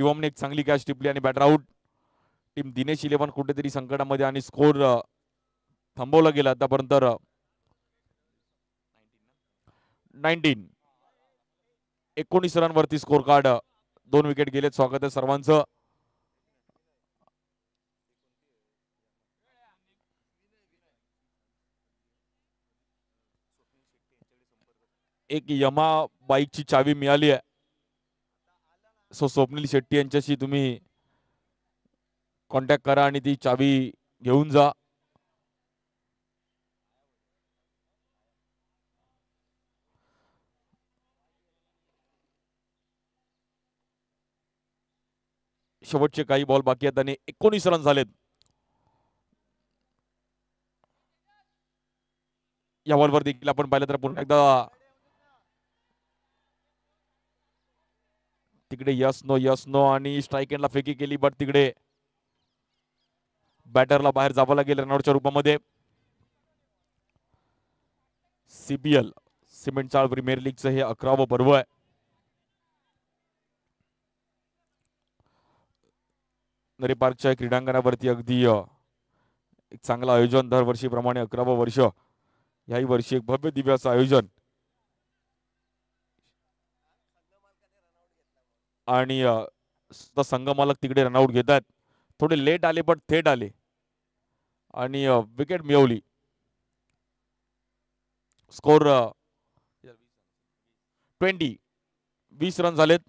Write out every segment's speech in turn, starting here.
शिवमने एक चांगली कॅच टिपली आणि बॅटर आउट. टीम दिनेश 11 कुठेतरी संकटामध्ये आणि स्कोर थांबवला गेला आतापर्यंत. 19 रनवरती स्कोर कार्ड. 2 विकेट गेलेत. स्वागत आहे सर्वांचं. एक यमा बाईकची चावी मिळाली आहे. सो स्वप्नील शेट्टी यांच्याशी तुम्ही कॉन्टॅक्ट करा आणि ती चावी घेऊन जा. शेवटचे काही बॉल बाकी आहेत आणि 19 रन झालेत. या बॉलवर देखील आपण पाहिलं तर पुन्हा एकदा तिकडे यस नो आणि स्ट्राईक एंडला फेकी केली, बट तिकडे बॅटरला बाहेर जावं लागेल रनआउटच्या रूपामध्ये. CPL सिमेंट चाळ प्रीमियर लीगचं हे 11वं पर्व आहे. नरी पार्कच्या क्रीडांगणावरती अगदी एक चांगलं आयोजन दरवर्षीप्रमाणे 11वं वर्ष. याही वर्षी एक भव्य दिव्य असं आयोजन आणि संघमालक तिकडे रनआउट घेत आहेत. थोडे लेट आले पण थेट आले आणि विकेट मिळवली. स्कोर 20 रन झालेत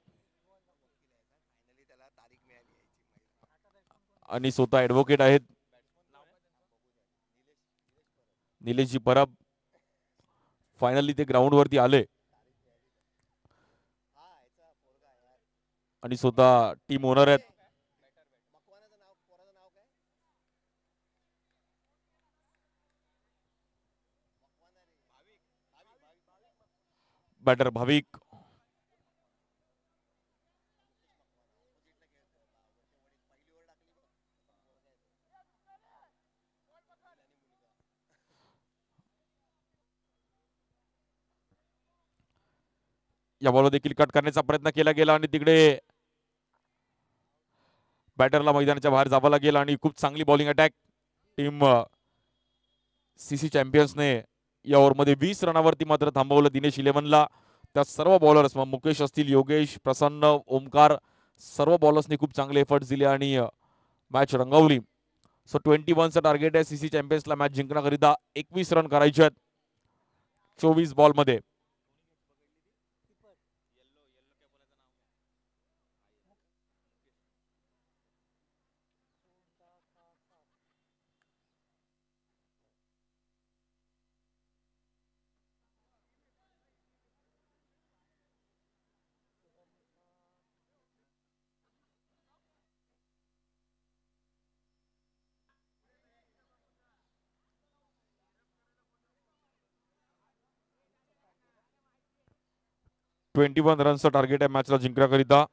आणि स्वतः ऍडव्होकेट आहेत निलेशजी परब. फायनली ते ग्राउंड वरती आले आणि स्वतः टीम ओनर आहेत. बॅटर भाविक. या बॉल देखील कट करण्याचा प्रयत्न केला गेला आणि तिकडे बॅटरला मैदानाच्या बाहेर जावं लागेल आणि खूप चांगली बॉलिंग अटॅक. टीम CC चॅम्पियन्सने या ओव्हरमध्ये 20 रनावरती मात्र थांबवलं दिनेश 11ला. त्या सर्व बॉलर्स मुकेश असतील, योगेश, प्रसन्न, ओमकार, सर्व बॉलर्सनी खूप चांगले एफर्ट्स दिले आणि मॅच रंगवली. सो 21चं टार्गेट आहे CC चॅम्पियन्सला मॅच जिंकण्याकरिता. 21 रन करायचे आहेत 24 बॉलमध्ये. ट्वेंटी 21 रनचं टार्गेट आहे मॅचला जिंकण्याकरिता.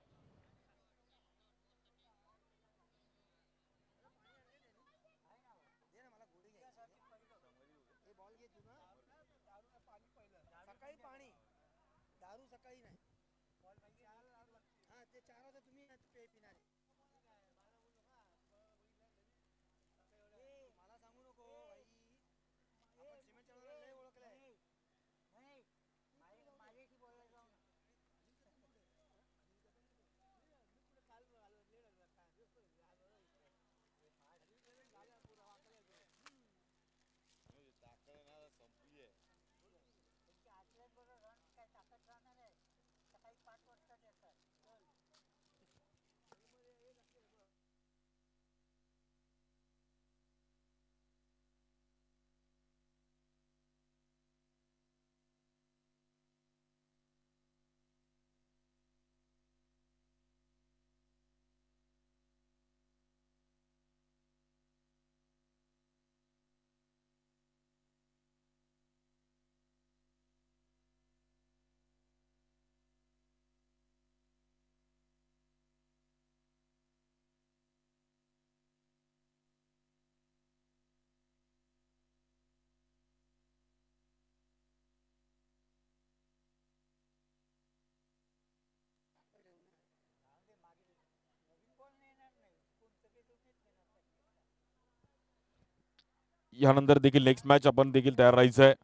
यानंतर देखील नेक्स्ट मॅच आपण देखील तयार राहायचं आहे.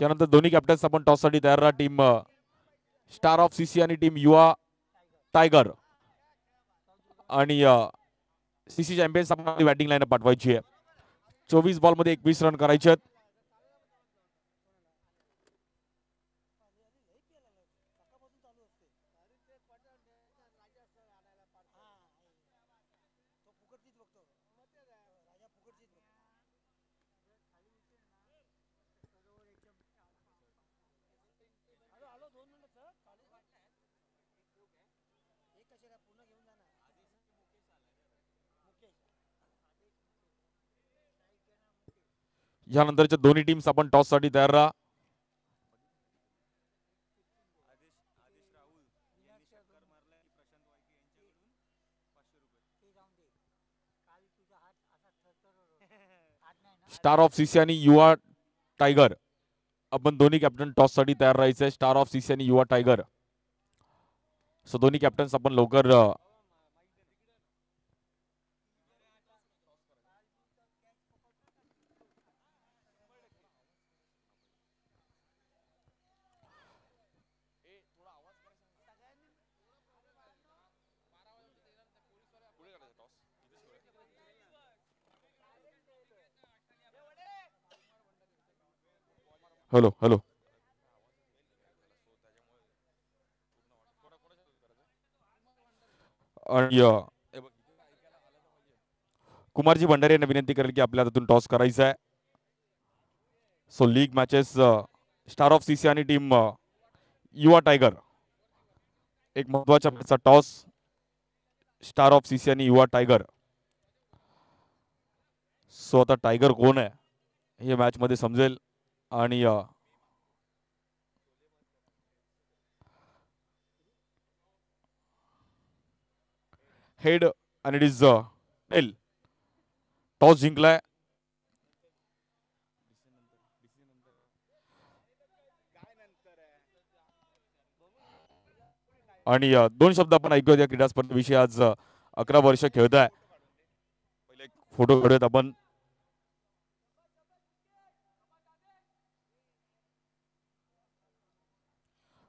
यानंतर दोन्ही कॅप्टन्स आपण टॉस साठी तयार राहा. टीम स्टार ऑफ सीसी आणि टीम युवा टायगर आणि सीसी चॅम्पियन्स आपण बॅटिंग लाईन पाठवायची आहे. 24 बॉल मध्ये 21 रन करायचे आहेत. यानंतरच्या दोन्ही टीम्स आपण टॉस साठी तयार राहा. स्टार ऑफ सीसी आणि युवा टायगर आपण दोन्ही कॅप्टन टॉस साठी तयार राहायचंय. स्टार ऑफ सीसी आणि युवा टायगर. सो दोन्ही कॅप्टन्स आपण लवकर हॅलो हॅलो आणि कुमारजी भंडारी यांना विनंती करेल की आपल्या हातून टॉस करायचा आहे. So league matches star of CC आणि टीम युवा टायगर. एक महत्वाच्या मॅचचा टॉस स्टार ऑफ सीसी आणि युवा टायगर. सो आता टायगर कोण आहे हे मॅच मध्ये समजेल आणि हेड आणि इट इज टेल. टॉस जिंकलाय. आणि दोन शब्द आपण ऐकूया या क्रीडा स्पर्धेविषयी. आज 11 वर्ष खेळताय. पहिले एक फोटो काढूयात आपण.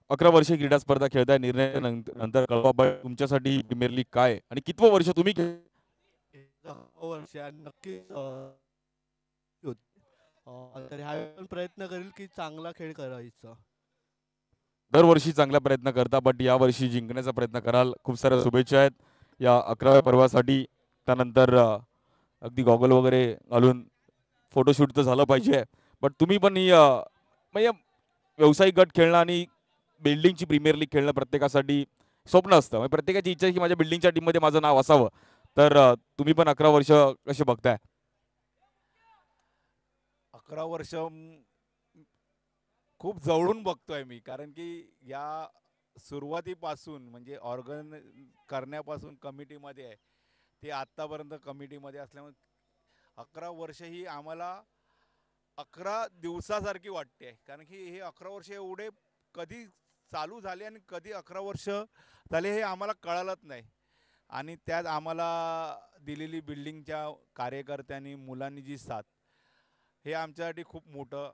अकरा वर्षे क्रीडा स्पर्धा खेळताय. निर्णय नंतर कळवा तुमच्यासाठी प्रीमियर लीग काय आणि कितवं वर्ष तुम्ही वर्ष नक्कीच तर हा प्रयत्न करेल की चांगला खेळ करायचा. दरवर्षी चांगला प्रयत्न करता बट या वर्षी जिंकण्याचा प्रयत्न कराल. खूप साऱ्या शुभेच्छा आहेत या 11व्या पर्वासाठी. त्यानंतर अगदी गॉगल वगैरे घालून फोटोशूट तर झालं पाहिजे. बट तुम्ही पण ही म्हणजे व्यावसायिक गट खेळणं आणि बिल्डिंगची प्रीमियर लीग खेळणं प्रत्येकासाठी स्वप्न असतं. म्हणजे प्रत्येकाची इच्छा आहे की माझ्या बिल्डिंगच्या टीममध्ये माझं नाव असावं. तर तुम्ही पण 11 वर्ष कसे बघताय? 11 वर्ष खूप जवळून बघतोय मी. कारण की या सुरुवातीपासून म्हणजे ऑर्गन करण्यापासून कमिटीमध्ये आहे ते आत्तापर्यंत कमिटीमध्ये असल्यामुळे 11 वर्ष ही आम्हाला 11 दिवसासारखी वाटते. कारण की हे 11 वर्ष एवढे कधी चालू झाले आणि कधी 11 वर्ष झाले हे आम्हाला कळलंच नाही. आणि त्यात आम्हाला दिलेली बिल्डिंगच्या कार्यकर्त्यांनी मुलांनी जी साथ हे आमच्यासाठी खूप मोठं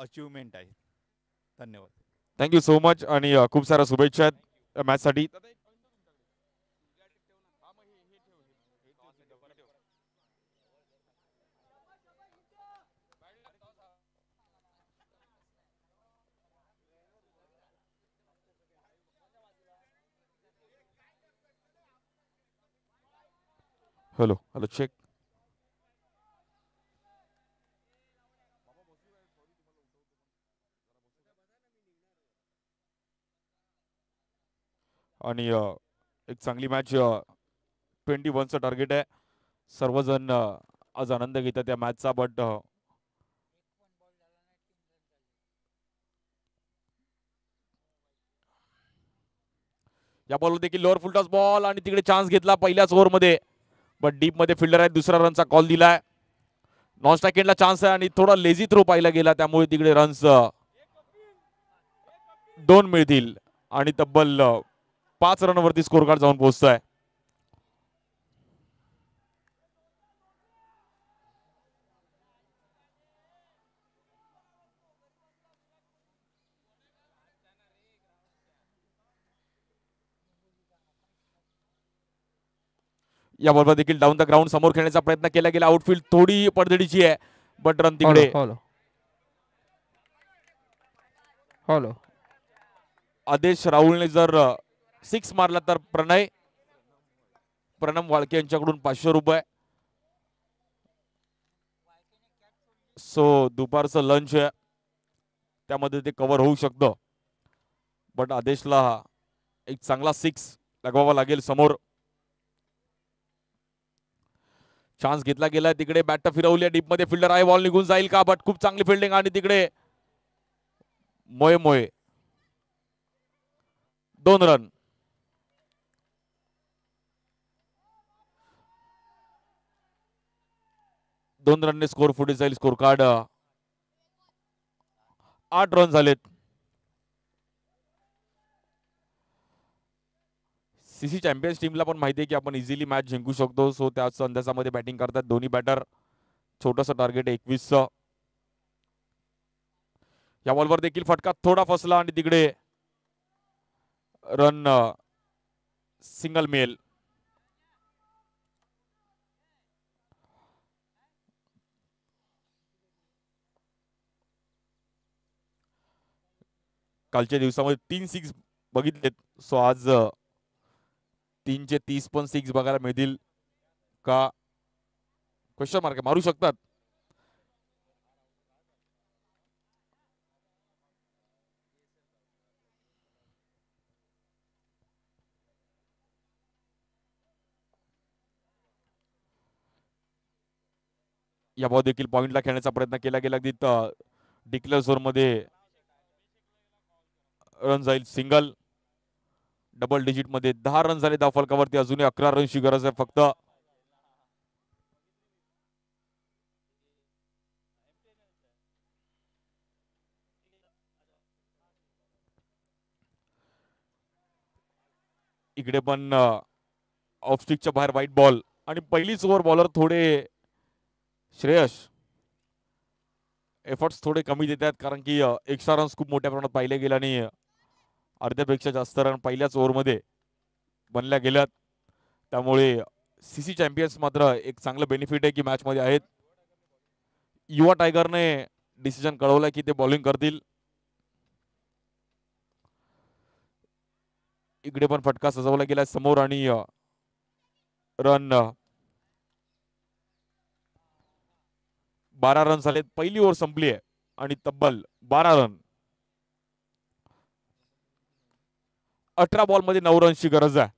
अचीवमेंट आहे. धन्यवाद. थँक्यू सो मच आणि खूप साऱ्या शुभेच्छा आहेत मॅच साठी. Hello hello check. आणि एक चांगली मॅच 21चं टार्गेट आहे. सर्वजण आज आनंद घेतात त्या मॅचचा. बट या बॉल देखील लोअर फुलटॉस बॉल आणि तिकडे चान्स घेतला पहिल्याच ओव्हरमध्ये. बट डीप मध्ये फिल्डर आहे. दुसरा रनचा कॉल दिलाय. नॉन स्ट्राइक एंडला चान्स आहे आणि थोडा लेझी थ्रो पाहिला गेला त्यामुळे तिकडे रन्स 2 मिळतील आणि तब्बल 5 रनवरती स्कोर कार्ड जाऊन पोहोचतोय. या बॉलवर देखील डाऊन द ग्राउंड समोर खेळण्याचा प्रयत्न केला गेला. आउटफील्ड थोडी पडझडीची आहे, बट रन तिकडे. हॉलो आदेश राहुलने जर 6 मारला तर प्रणम वाळके यांच्याकडून 500 रुपये. सो दुपारचं लंच आहे त्यामध्ये ते कव्हर होऊ शकतं, बट आदेशला एक चांगला 6 लगवावा लागेल समोर. चान्स घेतला गेलाय तिकडे. बॅट फिरवली डीप मध्ये. फिल्डर आहे, बॉल निघून जाईल का? बट खूप चांगली फिल्डिंग आणि तिकडे मोये 2 रन. दोन रनने स्कोर पुढे जाईल. स्कोर कार्ड 8 रन झालेत. सीसी चॅम्पियन्स टीमला पण माहिती आहे की आपण इझिली मॅच जिंकू शकतो. सो त्याच अंदाजामध्ये बॅटिंग करतात दोन्ही बॅटर. छोटंसं टार्गेट 21चं. या बॉलवर देखील फटका थोडा फसला आणि तिकडे रन सिंगल मिळेल. कालच्या दिवसामध्ये 3 6 बघितलेत. सो आज 3चे 30 पण 6 बघायला मिळतील का? क्वेश्चन मार्क मारू शकतात. या बॉल देखील पॉइंटला खेळण्याचा प्रयत्न केला गेला. अगदी डिक्लेअर झोन मध्ये रन जाईल. सिंगल. डबल डिजिट मध्ये 10 रन झाले धावफलकावरती. अजूनही 11 रनची गरज आहे फक्त. इकडे पण ऑफस्टिकच्या बाहेर व्हाईट बॉल आणि पहिलीच ओव्हर. बॉलर थोडे श्रेयस एफर्ट्स थोडे कमी देतात, कारण की एक्स्ट्रा रन्स खूप मोठ्या प्रमाणात पाहिले गेले आणि अर्ध्यापेक्षा जास्त रन पहिल्याच ओव्हरमध्ये बनल्या गेल्यात. त्यामुळे सीसी चॅम्पियन्स मात्र एक चांगलं बेनिफिट आहे की मॅच मध्ये आहेत. युवा टायगरने डिसिजन कळवलाय की ते बॉलिंग करतील. इकडे पण फटका सजवला गेला समोर आणि रन 12 रन झालेत. पहिली ओव्हर संपली आहे आणि तब्बल 12 रन. 18 बॉल मध्ये 9 रनची गरज आहे.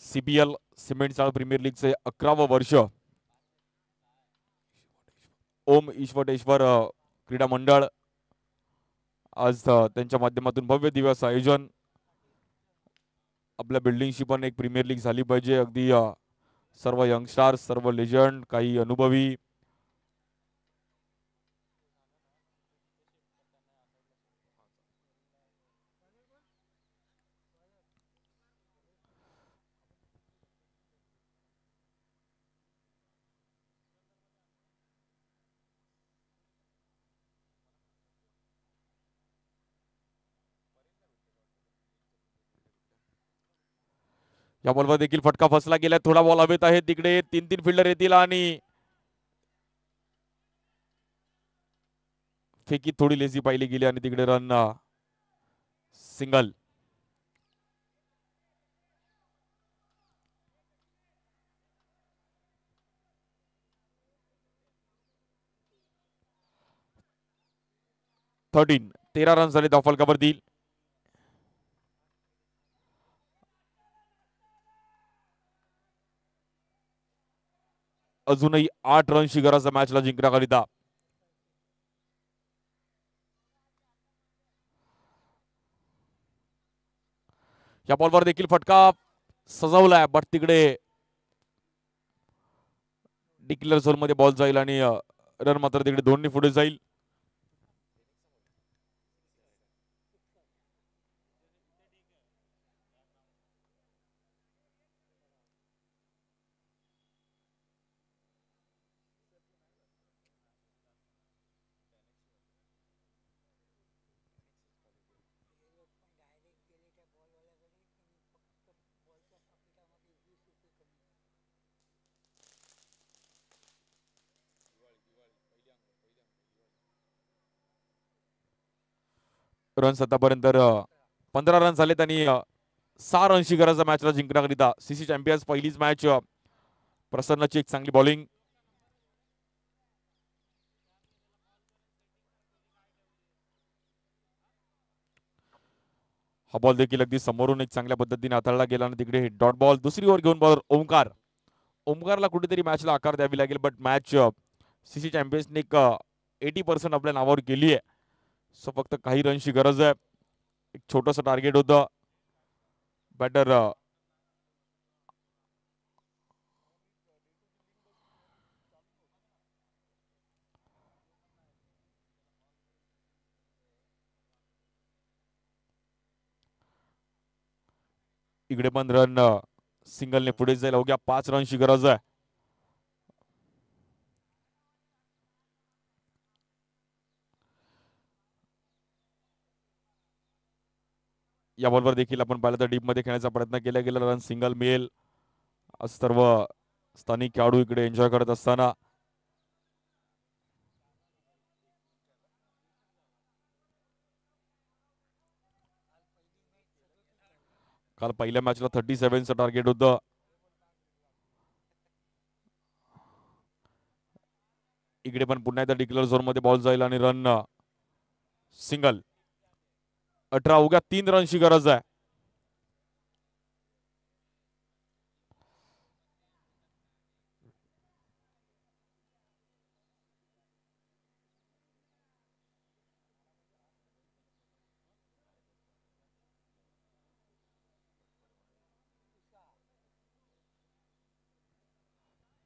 CPL सिमेंट चाळ प्रीमियर लीगचे 11वं वर्ष. ओम ईश्वरेश्वर क्रीडा मंडळ आज त्यांच्या माध्यमातून भव्य दिवस आयोजन. आपल्या बिल्डिंगशी पण एक प्रीमियर लीग झाली पाहिजे. अगदी सर्व यंगस्टार्स, सर्व लेजंड, काही अनुभवी. या बॉलवर देखील फटका फसला गेला. थोडा बॉल हवेत आहे. तिकडे 3 फिल्डर येतील आणि फेकी थोडी लेझी पाहिली गेली आणि तिकडे रन सिंगल. थर्टीन 13 रन झाले धावफलकावरती. अजूनही 8 रनची गरज मॅचला जिंकण्याकरिता. या बॉलवर देखील फटका सजवलाय, बट तिकडे डिक्लेअर झोन मध्ये बॉल जाईल आणि रन मात्र तिकडे दोन्ही पुढे जाईल. रन्स आतापर्यंत 15 रन झालेत आणि 6 रनची गरज आहे मॅचला जिंकण्याकरिता. सीसी चॅम्पियन्स पहिलीच मॅच. प्रसन्नची एक चांगली बॉलिंग. हा बॉल देखील अगदी समोरून एक चांगल्या पद्धतीने हाताळला गेला आणि तिकडे डॉट बॉल. दुसरी ओव्हर घेऊन बॉलर ओमकार. ओमकारला कुठेतरी मॅचला आकार द्यावी लागेल, बट मॅच सीसी चॅम्पियन्सने एक 80% आपल्या नावावर केली आहे. सो फक्त काही रनची गरज आहे. एक छोटंसं टार्गेट होतं. बॅटर इकडे पण रन सिंगलने पुढे जाईल. अवघ्या 5 रनची गरज आहे. या बॉलवर देखील आपण पाहिलं तर डीप मध्ये खेळण्याचा प्रयत्न केला गेला. रन सिंगल मिळेल असं सर्व स्थानिक खेळाडू इकडे एन्जॉय करत असताना काल पहिल्या मॅचला 37चं टार्गेट होतं. इकडे पण पुन्हा एकदा डिक्लेअर झोन मध्ये बॉल जाईल आणि रन सिंगल. 18 अवघ्या 3 रनची गरज आहे.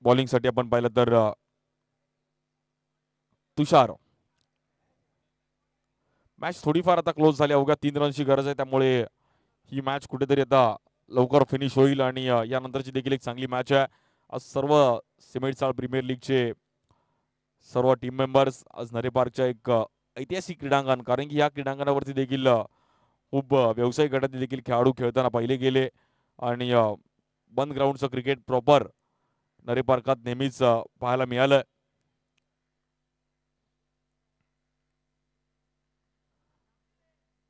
बॉलिंगसाठी आपण पाहिलं तर तुषार. मॅच थोडीफार आता क्लोज झाली. अवघ्या 3 रनची गरज आहे, त्यामुळे ही मॅच कुठेतरी आता लवकर फिनिश होईल आणि यानंतरची देखील एक चांगली मॅच आहे. आज सर्व सिमेंट चाळ प्रीमियर लीगचे सर्व टीम मेंबर्स आज नरे पार्कच्या एक ऐतिहासिक क्रीडांगण, कारण की या क्रीडांगणावरती देखील खूप व्यावसायिक गटातील देखील खेळाडू खेळताना पाहिले गेले आणि बंद ग्राउंडचं क्रिकेट प्रॉपर नरे पार्कात नेहमीच पाहायला मिळालं.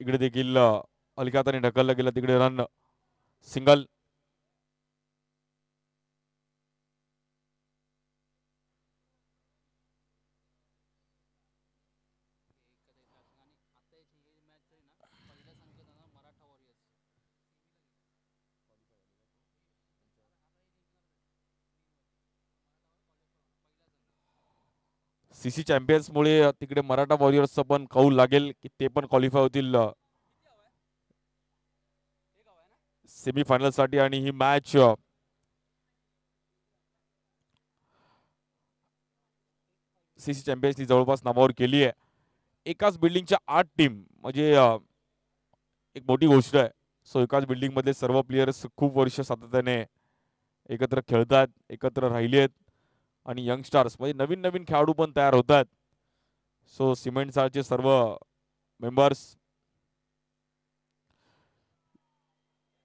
इकडे देखील हलक्या हाताने ढकललं गेलं. तिकडे रन सिंगल. सीसी चॅम्पियन्स मुळे तिकडे मराठा वॉरियर्सचं पण कौल लागेल की ते पण क्वालिफाय होतील सेमीफायनल साठी. आणि ही मॅच सीसी चॅम्पियन्सनी जवळपास नावावर केली आहे. एकाच बिल्डिंगच्या 8 टीम म्हणजे एक मोठी गोष्ट आहे. सो एकाच बिल्डिंग मध्ये सर्व प्लेयर्स खूप वर्ष सातत्याने एकत्र खेळतात, एकत्र राहिले आहेत आणि यंगस्टार्स म्हणजे नवीन नवीन खेळाडू पण तयार होतात. सो सिमेंट चाळचे सर्व मेंबर्स.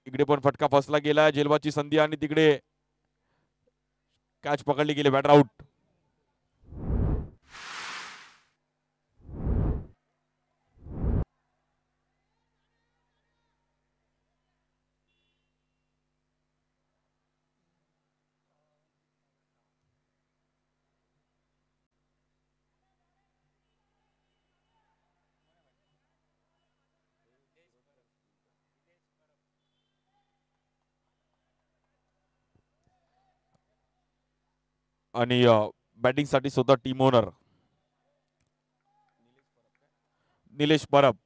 इकडे पण फटका फसला गेला. जेलबाची संधी आणि तिकडे कॅच पकडली गेली. Batter out. आणि बॅटिंग साठी स्वतः team owner Nilesh Parab.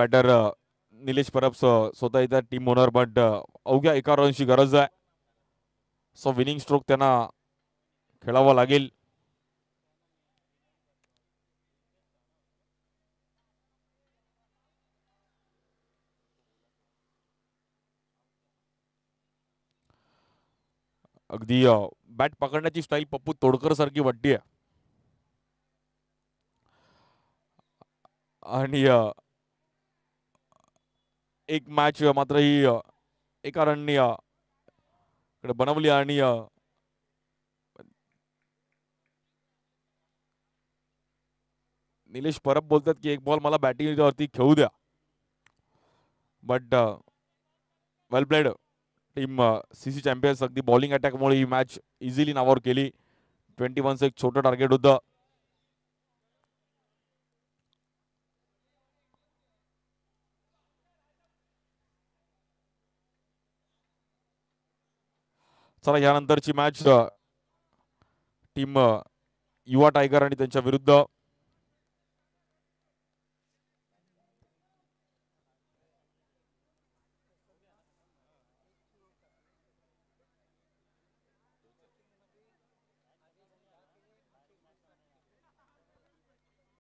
Batter Nilesh Parab स्वतः येतात टीम ओनर, बट अवघ्या एका रनची गरज आहे. सो विनिंग स्ट्रोक त्यांना खेळावा लागेल. अगदी बॅट पकडण्याची स्टाईल पप्पू तोडकर सारखी वाटते. आणि एक मॅच मात्र ही एका रननी बनवली. आणि निलेश परब बोलतात की एक बॉल मला बॅटिंग वरती खेळू द्या, but well played team CC champions. अगदी बॉलिंग अटॅकमुळे ही मॅच इझिली नावावर केली. 21चं एक छोटं टार्गेट होतं. चला यानंतरची मॅच टीम युवा टायगर आणि त्यांच्या विरुद्ध